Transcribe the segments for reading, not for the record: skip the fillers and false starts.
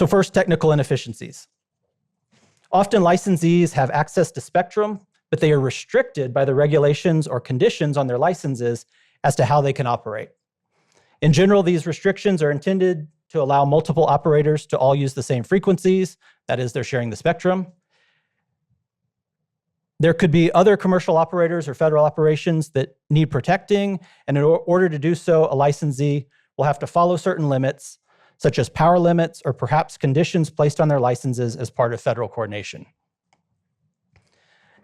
So first, technical inefficiencies. Often licensees have access to spectrum, but they are restricted by the regulations or conditions on their licenses as to how they can operate. In general, these restrictions are intended to allow multiple operators to all use the same frequencies. That is, they're sharing the spectrum. There could be other commercial operators or federal operations that need protecting, and in order to do so, a licensee will have to follow certain limits, such as power limits or perhaps conditions placed on their licenses as part of federal coordination.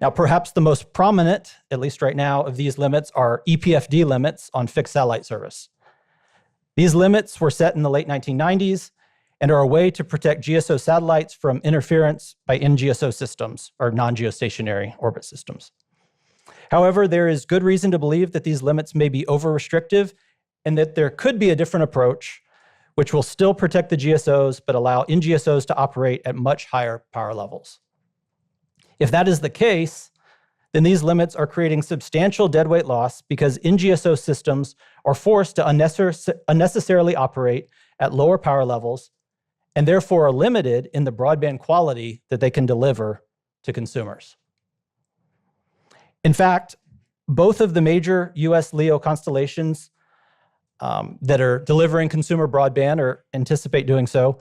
Now, perhaps the most prominent, at least right now, of these limits are EPFD limits on fixed satellite service. These limits were set in the late 1990s and are a way to protect GSO satellites from interference by NGSO systems, or non-geostationary orbit systems. However, there is good reason to believe that these limits may be over-restrictive and that there could be a different approach which will still protect the GSOs but allow NGSOs to operate at much higher power levels. If that is the case, then these limits are creating substantial deadweight loss because NGSO systems are forced to unnecessarily operate at lower power levels and therefore are limited in the broadband quality that they can deliver to consumers. In fact, both of the major US LEO constellations that are delivering consumer broadband or anticipate doing so,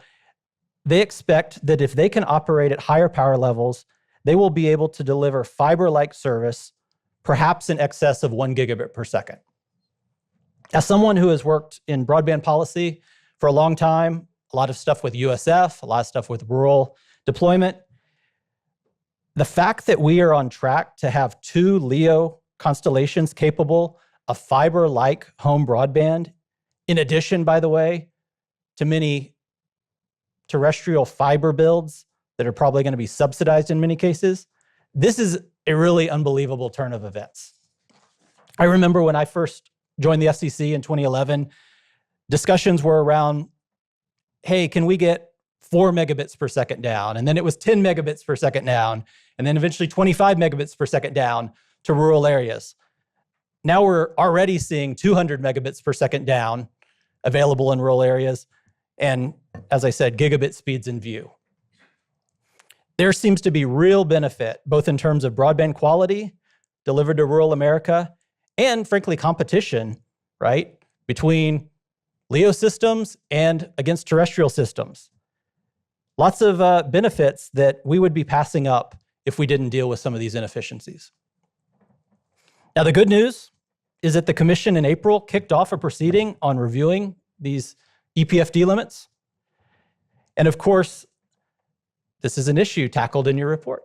they expect that if they can operate at higher power levels, they will be able to deliver fiber-like service, perhaps in excess of 1 gigabit per second. As someone who has worked in broadband policy for a long time, a lot of stuff with USF, a lot of stuff with rural deployment, the fact that we are on track to have 2 LEO constellations capable of fiber-like home broadband, in addition, by the way, to many terrestrial fiber builds that are probably going to be subsidized in many cases, this is a really unbelievable turn of events. I remember when I first joined the FCC in 2011, discussions were around, hey, can we get 4 megabits per second down? And then it was 10 megabits per second down, and then eventually 25 megabits per second down to rural areas. Now we're already seeing 200 megabits per second down available in rural areas, and as I said, gigabit speeds in view. There seems to be real benefit, both in terms of broadband quality delivered to rural America and, frankly, competition, right, between LEO systems and against terrestrial systems. Lots of benefits that we would be passing up if we didn't deal with some of these inefficiencies. Now, the good news is that the Commission in April kicked off a proceeding on reviewing these EPFD limits. And of course, this is an issue tackled in your report.